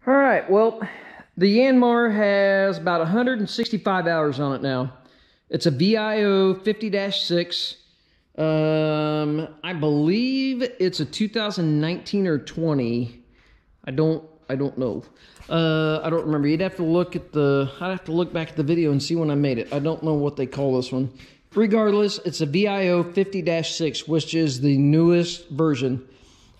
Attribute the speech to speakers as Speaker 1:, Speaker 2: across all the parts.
Speaker 1: All right, well, the Yanmar has about 165 hours on it now. It's a VIO50-6. I believe it's a 2019 or 20. I don't know. I don't remember. You'd have to look at I'd have to look back at the video and see when I made it. I don't know what they call this one. Regardless, it's a VIO50-6, which is the newest version.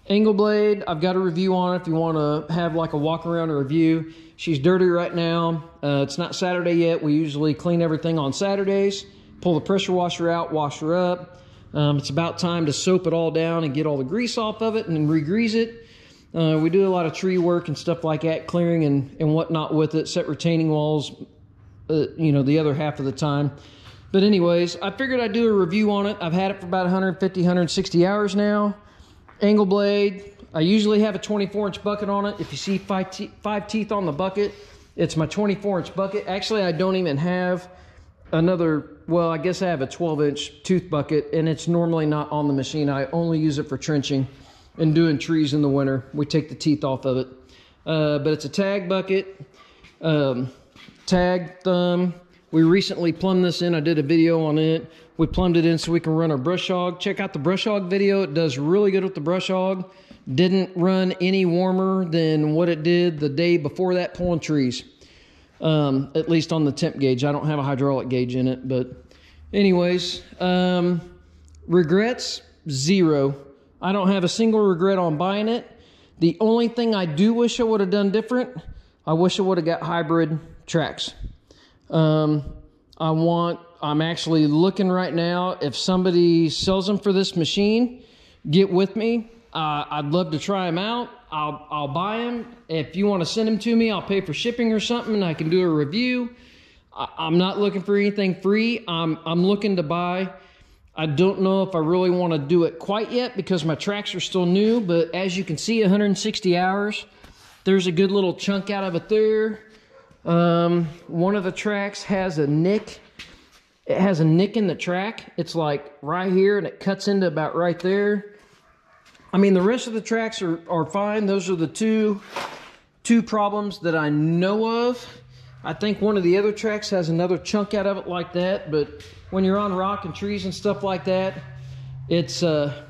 Speaker 1: Angle blade, I've got a review on it if you want to have like a walk around or review. She's dirty right now. It's not Saturday yet. We usually clean everything on Saturdays, pull the pressure washer out, wash her up. It's about time to soap it all down and get all the grease off of it and then re-grease it. We do a lot of tree work and stuff like that, clearing and whatnot with it, set retaining walls, the other half of the time. But anyways, I figured I'd do a review on it. I've had it for about 150, 160 hours now. Angle blade, I usually have a 24-inch bucket on it. If you see five teeth on the bucket, it's my 24-inch bucket. Actually, I don't even have another, well, I guess I have a 12-inch tooth bucket, and it's normally not on the machine. I only use it for trenching and doing trees in the winter. We take the teeth off of it. But it's a tag bucket, tag thumb. We recently plumbed this in. I did a video on it. We plumbed it in so we can run our brush hog. Check out the brush hog video. It does really good with the brush hog. Didn't run any warmer than what it did the day before that pulling trees. At least on the temp gauge. I don't have a hydraulic gauge in it, but anyways, regrets, zero. I don't have a single regret on buying it. The only thing I do wish I would have done different, I wish I would have got hybrid tracks. I'm actually looking right now, if somebody sells them for this machine, get with me. I'd love to try them out. I'll buy them. If you want to send them to me, I'll pay for shipping or something and I can do a review. I'm not looking for anything free. I'm looking to buy. I don't know if I really want to do it quite yet because my tracks are still new, but as you can see, 160 hours. There's a good little chunk out of it there. One of the tracks has a nick. It has a nick in the track. It's like right here and it cuts into about right there. I mean, the rest of the tracks are fine. Those are the two problems that I know of. I think one of the other tracks has another chunk out of it like that, but when you're on rock and trees and stuff like that, it's a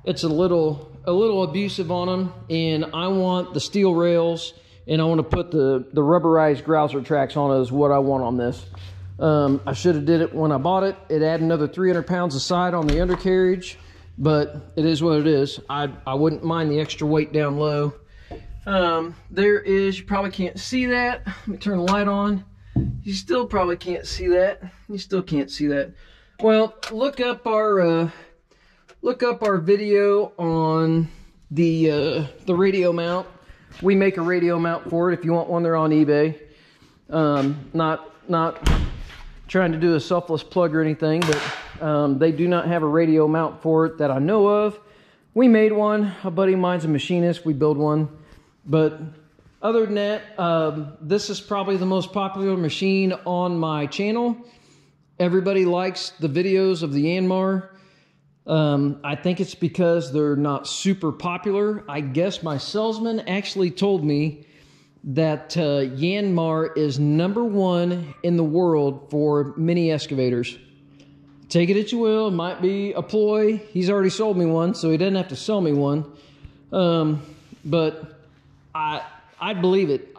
Speaker 1: little abusive on them, and I want the steel rails and I want to put the rubberized grouser tracks on it is what I want on this. I should have did it when I bought it. It added another 300 pounds of side on the undercarriage, but it is what it is. I wouldn't mind the extra weight down low. There is, you probably can't see that. Let me turn the light on. You still probably can't see that. You still can't see that. Well, look up our video on the radio mount. We make a radio mount for it. If you want one, they're on eBay. Not trying to do a selfless plug or anything, but they do not have a radio mount for it that I know of. We made one. A buddy of mine's a machinist. We build one. But other than that, this is probably the most popular machine on my channel. Everybody likes the videos of the Yanmar. I think it's because they're not super popular. I guess my salesman actually told me that Yanmar is #1 in the world for mini excavators. Take it as you will. It might be a ploy. He's already sold me one, so he doesn't have to sell me one. But I'd believe it.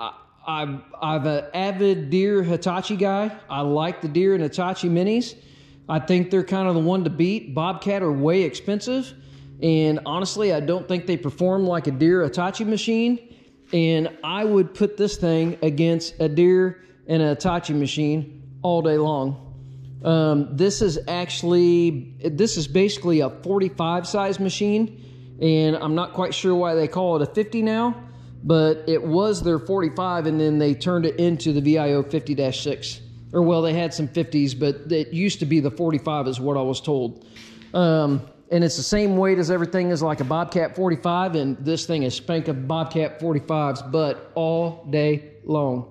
Speaker 1: I'm an avid deer Hitachi guy. I like the deer and Hitachi minis. I think they're kind of the one to beat. Bobcat are way expensive, and honestly, I don't think they perform like a deer Hitachi machine. And I would put this thing against a deer and a Hitachi machine all day long. This is basically a 45 size machine, and I'm not quite sure why they call it a 50 now, but it was their 45, and then they turned it into the VIO50-6. Or, well, they had some 50s, but it used to be the 45 is what I was told. And it's the same weight as everything is like a Bobcat 45, and this thing is spanking Bobcat 45's butt all day long.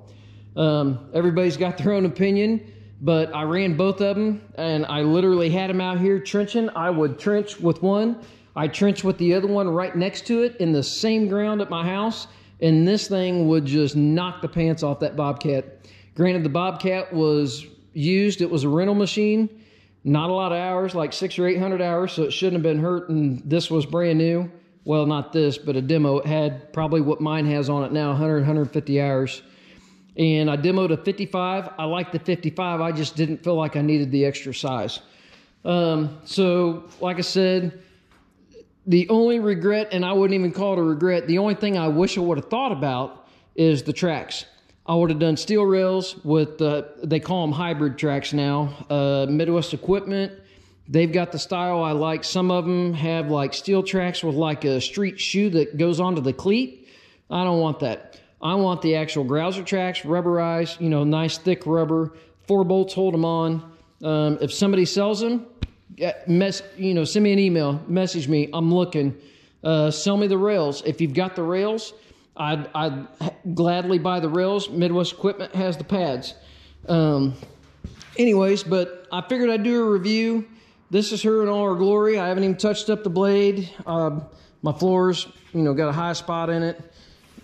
Speaker 1: Everybody's got their own opinion, but I ran both of them, and I literally had them out here trenching. I would trench with one. I trench with the other one right next to it in the same ground at my house. and this thing would just knock the pants off that Bobcat. Granted, the Bobcat was used. It was a rental machine. Not a lot of hours, like 600 or 800 hours, so it shouldn't have been hurt, and this was brand new. Well, not this, but a demo. It had probably what mine has on it now, 100, 150 hours. And I demoed a 55. I liked the 55. I just didn't feel like I needed the extra size. So, like I said, the only regret, and I wouldn't even call it a regret, the only thing I wish I would have thought about is the tracks. I would have done steel rails with, they call them hybrid tracks now, Midwest Equipment. They've got the style I like. Some of them have like steel tracks with like a street shoe that goes onto the cleat. I don't want that. I want the actual grouser tracks, rubberized, you know, nice thick rubber. 4 bolts hold them on. If somebody sells them, send me an email, message me. I'm looking. Sell me the rails. If you've got the rails, I'd gladly buy the rails. Midwest Equipment has the pads. Anyways, but I figured I'd do a review. This is her in all her glory. I haven't even touched up the blade. My floor's, got a high spot in it.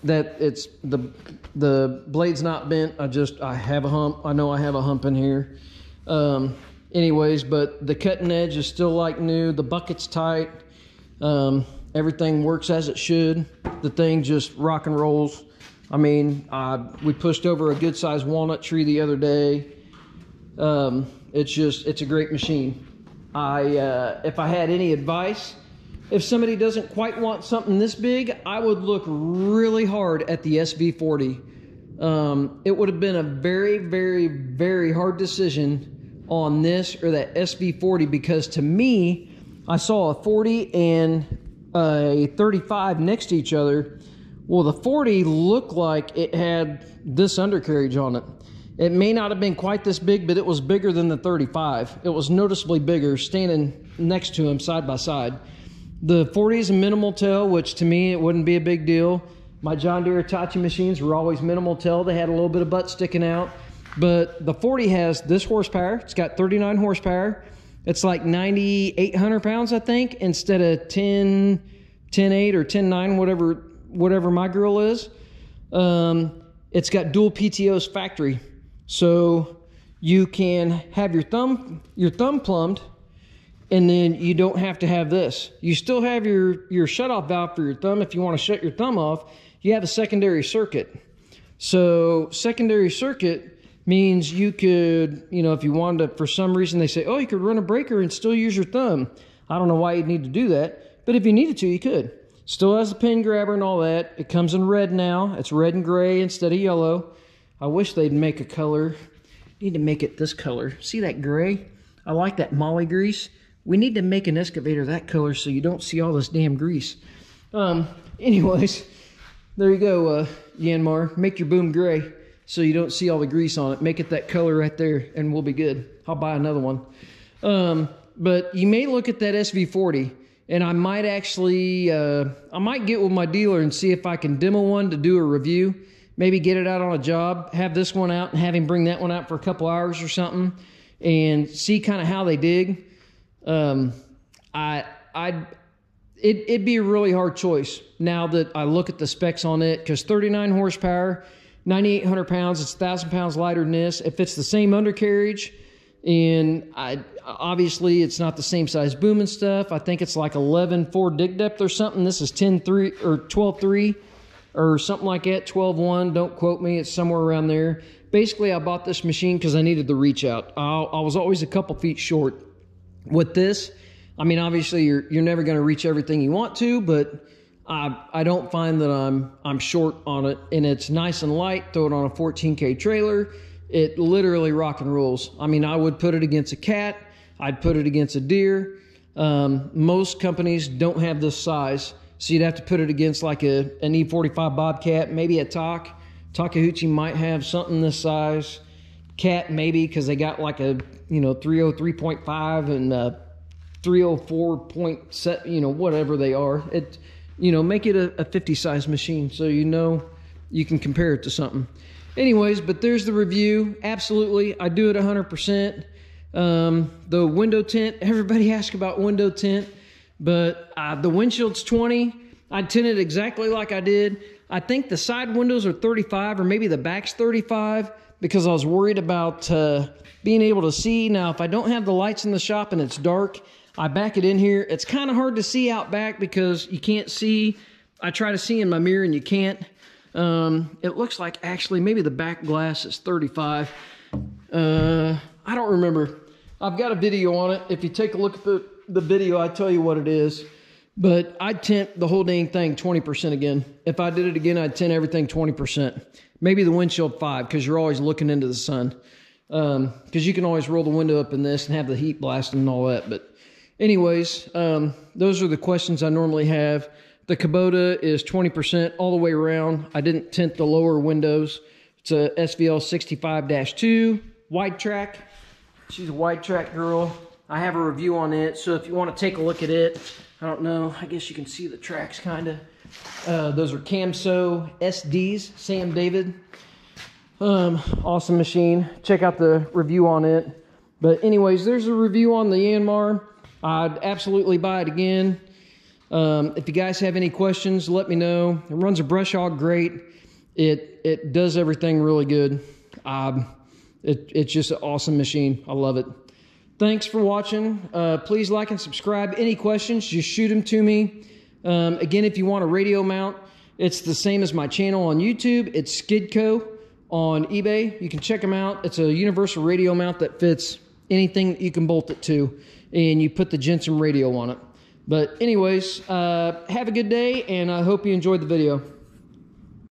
Speaker 1: That it's the blade's not bent. I have a hump. I know I have a hump in here. Anyways, but the cutting edge is still like new. The bucket's tight. Everything works as it should. The thing just rock and rolls. I mean, we pushed over a good sized walnut tree the other day. It's a great machine. If I had any advice, if somebody doesn't quite want something this big, I would look really hard at the SV40. It would have been a very, very, very hard decision on this or that SV40, because to me, I saw a 40 and a 35 next to each other. Well, the 40 looked like it had this undercarriage on it. It may not have been quite this big, but it was bigger than the 35. It was noticeably bigger standing next to him side by side. The 40 is a minimal tail, which to me, it wouldn't be a big deal. My John Deere Hitachi machines were always minimal tail. They had a little bit of butt sticking out. But the 40 has this horsepower. It's got 39 horsepower. It's like 9,800 pounds, I think, instead of 10.8 or 10.9, whatever my grill is. It's got dual PTOs factory. So you can have your thumb plumbed, and then you don't have to have this. You still have your shutoff valve for your thumb. If you want to shut your thumb off, you have a secondary circuit. So secondary circuit means you could, if you wanted to, for some reason they say, oh, you could run a breaker and still use your thumb. I don't know why you'd need to do that, but if you needed to, you could. Still has the pin grabber and all that. It comes in red now. It's red and gray instead of yellow. I wish they'd make a color. Need to make it this color. See that gray? I like that molly grease. We need to make an excavator that color so you don't see all this damn grease. Anyways, there you go, Yanmar. Make your boom gray so you don't see all the grease on it. Make it that color right there and we'll be good. I'll buy another one. But you may look at that SV40, and I might actually, I might get with my dealer and see if I can demo one to do a review. Maybe get it out on a job, have this one out and have him bring that one out for a couple hours or something and see kind of how they dig. It'd be a really hard choice now that I look at the specs on it, because 39 horsepower, 9,800 pounds, it's 1,000 pounds lighter than this. If it's the same undercarriage, and obviously it's not the same size boom and stuff. I think it's like 11.4 dig depth or something. This is 10.3 or 12.3 or something like that, 12.1. Don't quote me. It's somewhere around there. Basically, I bought this machine because I needed the reach out. I was always a couple feet short. With this, I mean, obviously you're never going to reach everything you want to, but I don't find that I'm short on it, and it's nice and light. Throw it on a 14K trailer. It literally rock and rolls. I mean, I would put it against a cat. I'd put it against a deer. Most companies don't have this size, so you'd have to put it against like an E45 Bobcat, maybe a Takeuchi might have something this size. Cat maybe, because they got like a 303.5 and 304.7, whatever they are. It, make it a 50 size machine so you can compare it to something. Anyways, but there's the review. Absolutely, I do it 100%. The window tint, everybody asks about window tint, but the windshield's 20. I tinted exactly like I did. I think the side windows are 35, or maybe the back's 35, because I was worried about being able to see. Now, if I don't have the lights in the shop and it's dark, I back it in here. It's kind of hard to see out back because you can't see. I try to see in my mirror and you can't. It looks like actually maybe the back glass is 35. I don't remember. I've got a video on it. If you take a look at the video, I tell you what it is. But I'd tint the whole dang thing 20% again. If I did it again, I'd tint everything 20%. Maybe the windshield 5, because you're always looking into the sun. Because you can always roll the window up in this and have the heat blasting and all that. But anyways, those are the questions I normally have. The Kubota is 20% all the way around. I didn't tint the lower windows. It's a SVL65-2 wide track. She's a wide track girl. I have a review on it, so if you want to take a look at it, I don't know, I guess you can see the tracks kind of. Those are Camso SDs, Sam David. Awesome machine. Check out the review on it. But anyways, there's a review on the Yanmar. I'd absolutely buy it again. If you guys have any questions, let me know. It runs a brush hog great. It does everything really good. It's just an awesome machine. I love it. Thanks for watching. Please like and subscribe. Any questions, just shoot them to me. Again, if you want a radio mount, it's the same as my channel on YouTube. It's Skidco on eBay. You can check them out. It's a universal radio mount that fits anything that you can bolt it to, and you put the Jensen radio on it. But anyways, have a good day, and I hope you enjoyed the video.